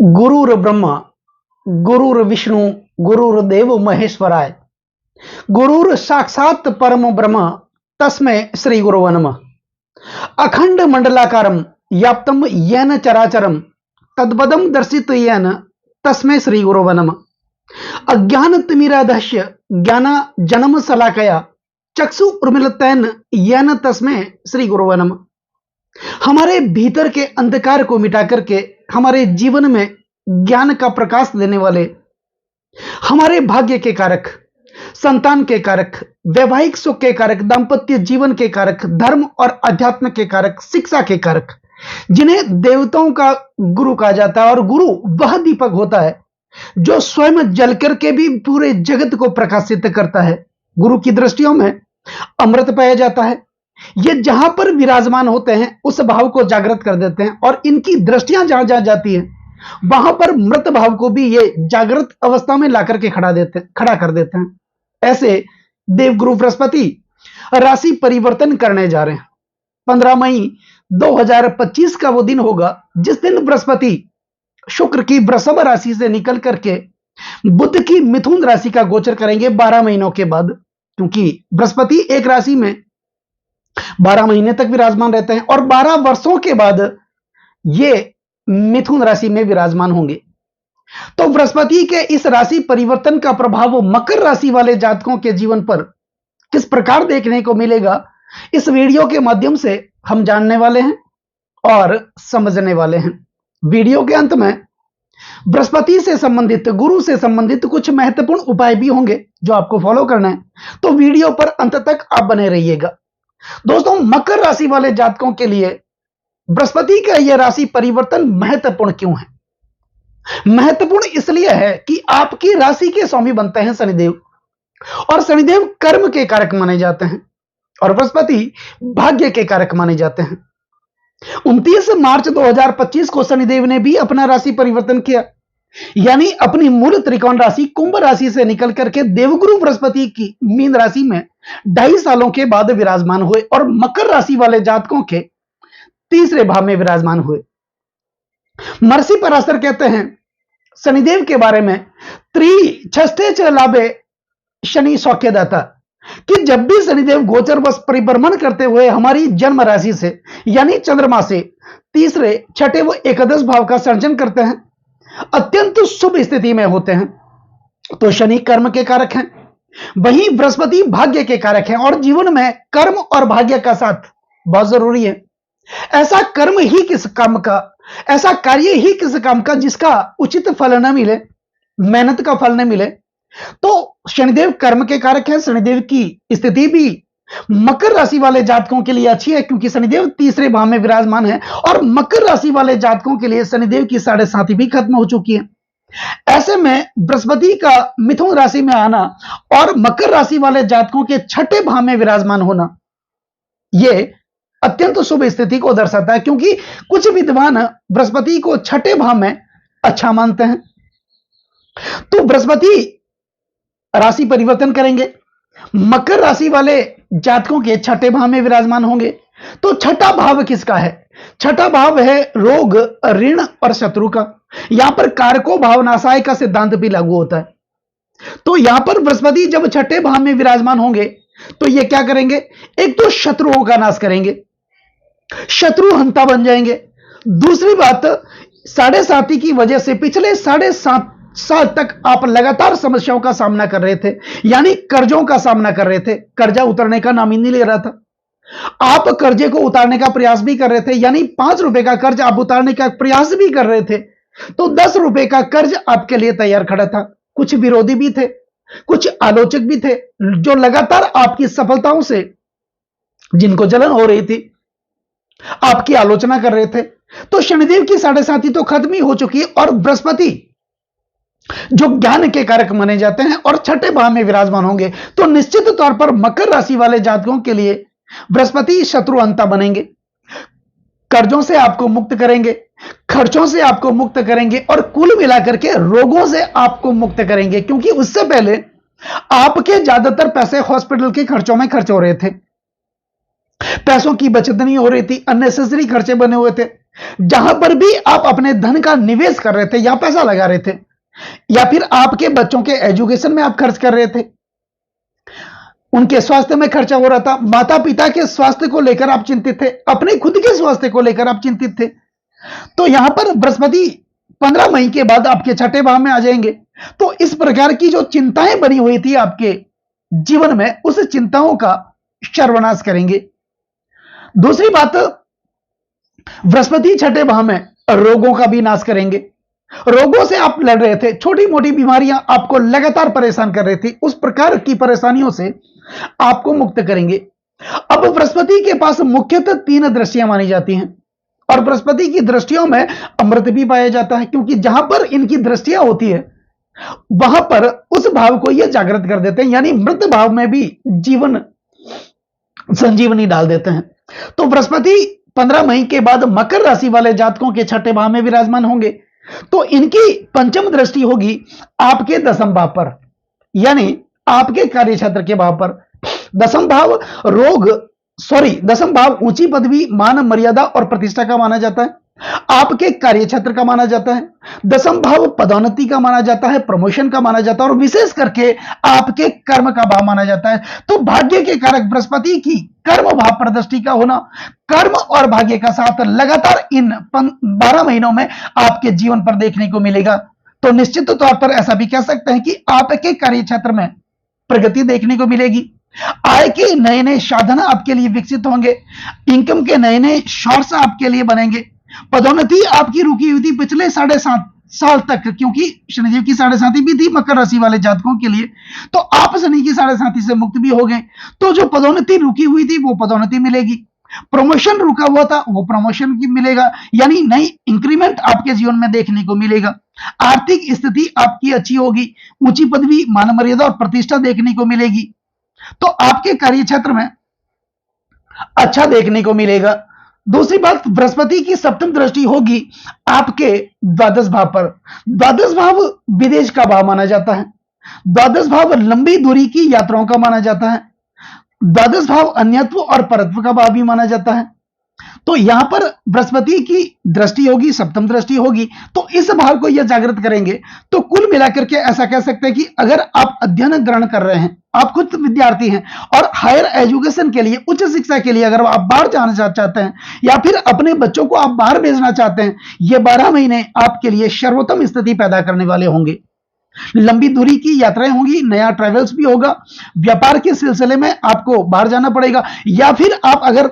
गुरुर् ब्रह्मा गुरुर्विष्णु गुरुर्देव महेश्वराय गुरुर साक्षात परम ब्रह्म तस्मै श्री गुरुवे नमः। अखंड मंडलाकारं व्याप्तं येन चराचरं तद्पदं दर्शितं तस्मै श्री गुरुवे नमः। अज्ञानतिमिरान्धस्य ज्ञानाञ्जनशलाकया चक्षु उन्मीलितं येन तस्मै श्री गुरुवे नमः। हमारे भीतर के अंधकार को मिटा करके हमारे जीवन में ज्ञान का प्रकाश देने वाले, हमारे भाग्य के कारक, संतान के कारक, वैवाहिक सुख के कारक, दाम्पत्य जीवन के कारक, धर्म और अध्यात्म के कारक, शिक्षा के कारक, जिन्हें देवताओं का गुरु कहा जाता है। और गुरु वह दीपक होता है जो स्वयं जल करके भी पूरे जगत को प्रकाशित करता है। गुरु की दृष्टियों में अमृत पाया जाता है। ये जहां पर विराजमान होते हैं उस भाव को जागृत कर देते हैं, और इनकी दृष्टियां जहां जहां जाती हैं वहां पर मृत भाव को भी ये जागृत अवस्था में लाकर के खड़ा कर देते हैं। ऐसे देवगुरु बृहस्पति राशि परिवर्तन करने जा रहे हैं। 15 मई 2025 का वो दिन होगा जिस दिन बृहस्पति शुक्र की वृषभ राशि से निकल करके बुध की मिथुन राशि का गोचर करेंगे 12 महीनों के बाद। क्योंकि बृहस्पति एक राशि में 12 महीने तक विराजमान रहते हैं और 12 वर्षों के बाद ये मिथुन राशि में विराजमान होंगे। तो बृहस्पति के इस राशि परिवर्तन का प्रभाव मकर राशि वाले जातकों के जीवन पर किस प्रकार देखने को मिलेगा, इस वीडियो के माध्यम से हम जानने वाले हैं और समझने वाले हैं। वीडियो के अंत में बृहस्पति से संबंधित, गुरु से संबंधित कुछ महत्वपूर्ण उपाय भी होंगे जो आपको फॉलो करना है, तो वीडियो पर अंत तक आप बने रहिएगा। दोस्तों, मकर राशि वाले जातकों के लिए बृहस्पति का यह राशि परिवर्तन महत्वपूर्ण क्यों है? महत्वपूर्ण इसलिए है कि आपकी राशि के स्वामी बनते हैं शनिदेव, और शनिदेव कर्म के कारक माने जाते हैं और बृहस्पति भाग्य के कारक माने जाते हैं। 29 मार्च 2025 को शनिदेव ने भी अपना राशि परिवर्तन किया, यानी अपनी मूल त्रिकोण राशि कुंभ राशि से निकल करके देवगुरु बृहस्पति की मीन राशि में 2.5 सालों के बाद विराजमान हुए और मकर राशि वाले जातकों के तीसरे भाव में विराजमान हुए। महर्षि पराशर कहते हैं शनिदेव के बारे में, त्रिछष्टे च लाभे शनि सौख्यदाता, कि जब भी शनिदेव गोचरवश परिभ्रमण करते हुए हमारी जन्म राशि से यानी चंद्रमा से तीसरे, छठे व एकादश भाव का सर्जन करते हैं, अत्यंत शुभ स्थिति में होते हैं। तो शनि कर्म के कारक हैं, वहीं बृहस्पति भाग्य के कारक हैं, और जीवन में कर्म और भाग्य का साथ बहुत जरूरी है। ऐसा कर्म ही किस काम का, ऐसा कार्य ही किस काम का जिसका उचित फल न मिले, मेहनत का फल न मिले। तो शनिदेव कर्म के कारक हैं। शनिदेव की स्थिति भी मकर राशि वाले जातकों के लिए अच्छी है, क्योंकि शनिदेव तीसरे भाव में विराजमान है, और मकर राशि वाले जातकों के लिए शनिदेव की 7.5 भी खत्म हो चुकी है। ऐसे में बृहस्पति का मिथुन राशि में आना और मकर राशि वाले जातकों के छठे भाव में विराजमान होना, यह अत्यंत शुभ स्थिति को दर्शाता है, क्योंकि कुछ विद्वान बृहस्पति को छठे भाव में अच्छा मानते हैं। तो बृहस्पति राशि परिवर्तन करेंगे, मकर राशि वाले जातकों के छठे भाव में विराजमान होंगे। तो छठा भाव किसका है? छठा भाव है रोग, ऋण और शत्रु का। यहां पर कारको भाव नाशाय का सिद्धांत भी लागू होता है। तो यहां पर बृहस्पति जब छठे भाव में विराजमान होंगे तो ये क्या करेंगे? एक तो शत्रुओं का नाश करेंगे, शत्रु हंता बन जाएंगे। दूसरी बात, 7.5 की वजह से पिछले 7.5 साल तक आप लगातार समस्याओं का सामना कर रहे थे, यानी कर्जों का सामना कर रहे थे। कर्जा उतरने का नाम ही नहीं ले रहा था। आप कर्जे को उतारने का प्रयास भी कर रहे थे, यानी 5 रुपए का कर्ज आप उतारने का प्रयास भी कर रहे थे, तो 10 रुपए का कर्ज आपके लिए तैयार खड़ा था। कुछ विरोधी भी थे, कुछ आलोचक भी थे, जो लगातार आपकी सफलताओं से, जिनको जलन हो रही थी, आपकी आलोचना कर रहे थे। तो शनिदेव की 7.5 तो खत्म ही हो चुकी है, और बृहस्पति जो ज्ञान के कारक माने जाते हैं और छठे भाव में विराजमान होंगे, तो निश्चित तौर पर मकर राशि वाले जातकों के लिए बृहस्पति शत्रु अंता बनेंगे। कर्जों से आपको मुक्त करेंगे, खर्चों से आपको मुक्त करेंगे, और कुल मिलाकर के रोगों से आपको मुक्त करेंगे, क्योंकि उससे पहले आपके ज्यादातर पैसे हॉस्पिटल के खर्चों में खर्च हो रहे थे, पैसों की बचत नहीं हो रही थी, अननेसेसरी खर्चे बने हुए थे। जहां पर भी आप अपने धन का निवेश कर रहे थे या पैसा लगा रहे थे, या फिर आपके बच्चों के एजुकेशन में आप खर्च कर रहे थे, उनके स्वास्थ्य में खर्चा हो रहा था, माता पिता के स्वास्थ्य को लेकर आप चिंतित थे, अपने खुद के स्वास्थ्य को लेकर आप चिंतित थे, तो यहां पर बृहस्पति 15 मई के बाद आपके छठे भाव में आ जाएंगे। तो इस प्रकार की जो चिंताएं बनी हुई थी आपके जीवन में, उस चिंताओं का सर्वनाश करेंगे। दूसरी बात, बृहस्पति छठे भाव में रोगों का भी नाश करेंगे। रोगों से आप लड़ रहे थे, छोटी मोटी बीमारियां आपको लगातार परेशान कर रही थी, उस प्रकार की परेशानियों से आपको मुक्त करेंगे। अब बृहस्पति के पास मुख्यतः 3 दृष्टियां मानी जाती हैं, और बृहस्पति की दृष्टियों में अमृत भी पाया जाता है, क्योंकि जहां पर इनकी दृष्टियां होती है वहां पर उस भाव को यह जागृत कर देते हैं, यानी मृत भाव में भी जीवन संजीवनी डाल देते हैं। तो बृहस्पति 15 मई के बाद मकर राशि वाले जातकों के छठे भाव में विराजमान होंगे, तो इनकी पंचम दृष्टि होगी आपके दसम भाव पर, यानी आपके कार्य क्षेत्र के भाव पर। दसम भाव दसम भाव ऊंची पदवी, मान मर्यादा और प्रतिष्ठा का माना जाता है, आपके कार्य क्षेत्र का माना जाता है। दसम भाव पदोन्नति का माना जाता है, प्रमोशन का माना जाता है, और विशेष करके आपके कर्म का भाव माना जाता है। तो भाग्य के कारक बृहस्पति की कर्म भाव पर दृष्टि का होना, कर्म और भाग्य का साथ लगातार इन 12 महीनों में आपके जीवन पर देखने को मिलेगा। तो निश्चित तौर पर ऐसा भी कह सकते हैं कि आपके कार्य क्षेत्र में प्रगति देखने को मिलेगी, आय के नए नए साधन आपके लिए विकसित होंगे, इनकम के नए नए सोर्स आपके लिए बनेंगे, पदोन्नति आपकी रुकी हुई थी पिछले 7.5 साल तक, क्योंकि शनिदेव की 7.5 भी थी मकर राशि वाले जातकों के लिए, तो आप शनि की 7.5 से मुक्त भी हो गए। तो जो पदोन्नति रुकी हुई थी वो पदोन्नति मिलेगी, प्रमोशन रुका हुआ था वो प्रमोशन की मिलेगा, यानी नई इंक्रीमेंट आपके जीवन में देखने को मिलेगा। आर्थिक स्थिति आपकी अच्छी होगी, ऊंची पदवी, मान मर्यादा और प्रतिष्ठा देखने को मिलेगी। तो आपके कार्य क्षेत्र में अच्छा देखने को मिलेगा। दूसरी बात, बृहस्पति की सप्तम दृष्टि होगी आपके द्वादश भाव पर। द्वादश भाव विदेश का भाव माना जाता है, द्वादश भाव लंबी दूरी की यात्राओं का माना जाता है, द्वादश भाव अन्यत्व और परत्व का भाव भी माना जाता है। तो यहां पर बृहस्पति की दृष्टि होगी, सप्तम दृष्टि होगी, तो इस भाव को यह जागृत करेंगे। तो कुल मिलाकर के ऐसा कह सकते हैं कि अगर आप अध्ययन ग्रहण कर रहे हैं, आप खुद विद्यार्थी हैं और हायर एजुकेशन के लिए, उच्च शिक्षा के लिए अगर आप बाहर जाना चाहते हैं या फिर अपने बच्चों को आप बाहर भेजना चाहते हैं, ये 12 महीने आपके लिए सर्वोत्तम स्थिति पैदा करने वाले होंगे। लंबी दूरी की यात्राएं होंगी, नया ट्रैवल्स भी होगा, व्यापार के सिलसिले में आपको बाहर जाना पड़ेगा, या फिर आप अगर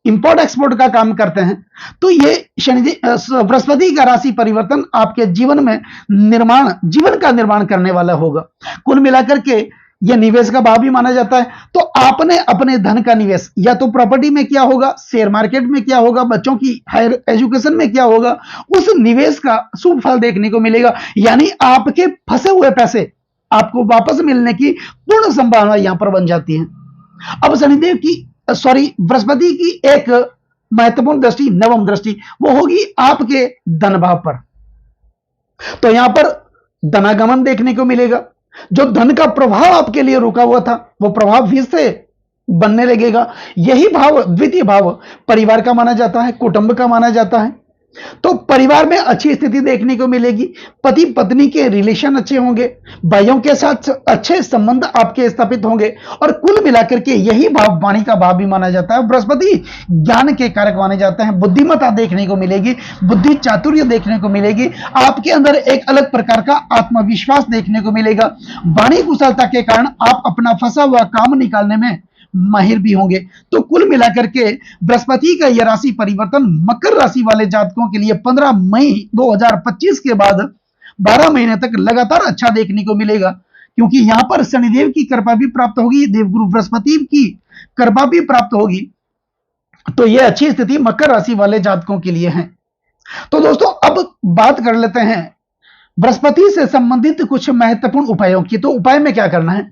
इंपोर्ट एक्सपोर्ट का काम करते हैं तो ये बृहस्पति का राशि परिवर्तन आपके जीवन में जीवन का निर्माण करने वाला होगा। कुल मिलाकर के यह निवेश का भाव भी माना जाता है। तो आपने अपने धन का निवेश या तो प्रॉपर्टी में किया होगा, शेयर मार्केट में किया होगा, बच्चों की हायर एजुकेशन में किया होगा, उस निवेश का शुभ फल देखने को मिलेगा, यानी आपके फंसे हुए पैसे आपको वापस मिलने की पूर्ण संभावना यहां पर बन जाती है। अब शनिदेव की बृहस्पति की एक महत्वपूर्ण दृष्टि, नवम दृष्टि, वो होगी आपके धन भाव पर। तो यहां पर धनागमन देखने को मिलेगा, जो धन का प्रभाव आपके लिए रुका हुआ था वो प्रभाव फिर से बनने लगेगा। यही भाव द्वितीय भाव परिवार का माना जाता है, कुटुंब का माना जाता है। तो परिवार में अच्छी स्थिति देखने को मिलेगी, पति पत्नी के रिलेशन अच्छे होंगे, भाइयों के साथ अच्छे संबंध आपके स्थापित होंगे, और कुल मिलाकर के यही भाव वाणी का भाव भी माना जाता है। बृहस्पति ज्ञान के कारक माने जाते हैं, बुद्धिमत्ता देखने को मिलेगी, बुद्धि चातुर्य देखने को मिलेगी, आपके अंदर एक अलग प्रकार का आत्मविश्वास देखने को मिलेगा। वाणी कुशलता के कारण आप अपना फंसा हुआ काम निकालने में माहिर भी होंगे। तो कुल मिलाकर के बृहस्पति का यह राशि परिवर्तन मकर राशि वाले जातकों के लिए 15 मई 2025 के बाद 12 महीने तक लगातार अच्छा देखने को मिलेगा, क्योंकि यहां पर शनिदेव की कृपा भी प्राप्त होगी, देवगुरु बृहस्पति की कृपा भी प्राप्त होगी। तो यह अच्छी स्थिति मकर राशि वाले जातकों के लिए है। तो दोस्तों अब बात कर लेते हैं बृहस्पति से संबंधित कुछ महत्वपूर्ण उपायों की। तो उपाय में क्या करना है,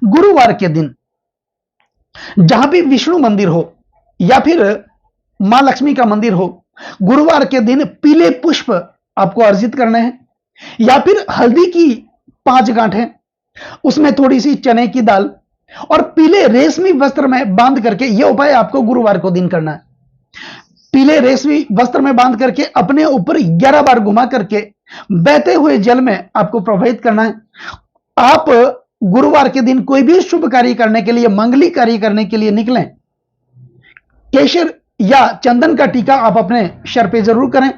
गुरुवार के दिन जहां भी विष्णु मंदिर हो या फिर मां लक्ष्मी का मंदिर हो, गुरुवार के दिन पीले पुष्प आपको अर्जित करने हैं, या फिर हल्दी की 5 गांठें, उसमें थोड़ी सी चने की दाल और पीले रेशमी वस्त्र में बांध करके यह उपाय आपको गुरुवार को दिन करना है। पीले रेशमी वस्त्र में बांध करके अपने ऊपर 11 बार घुमा करके बहते हुए जल में आपको प्रवाहित करना है। आप गुरुवार के दिन कोई भी शुभ कार्य करने के लिए, मंगली कार्य करने के लिए निकलें, केशर या चंदन का टीका आप अपने सर पे जरूर करें।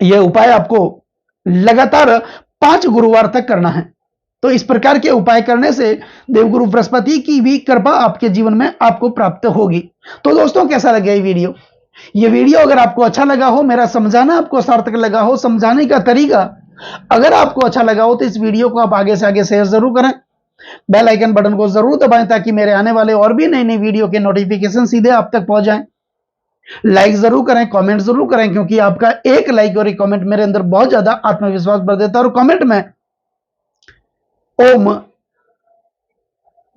यह उपाय आपको लगातार 5 गुरुवार तक करना है। तो इस प्रकार के उपाय करने से देवगुरु बृहस्पति की भी कृपा आपके जीवन में आपको प्राप्त होगी। तो दोस्तों, कैसा लगा ये वीडियो? ये वीडियो अगर आपको अच्छा लगा हो, मेरा समझाना आपको सार्थक लगा हो, समझाने का तरीका अगर आपको अच्छा लगा हो, तो इस वीडियो को आप आगे से आगे शेयर जरूर करें। बेल आइकन बटन को जरूर दबाएं ताकि मेरे आने वाले और भी नई नई वीडियो के नोटिफिकेशन सीधे आप तक पहुंच जाएं। लाइक जरूर करें, कमेंट जरूर करें, क्योंकि आपका एक लाइक और एक कमेंट मेरे अंदर बहुत ज्यादा आत्मविश्वास भर देता है। और कमेंट में ओम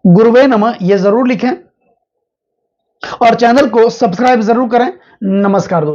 गुरुवे नमः ये जरूर लिखें और चैनल को सब्सक्राइब जरूर करें। नमस्कार दोस्तों।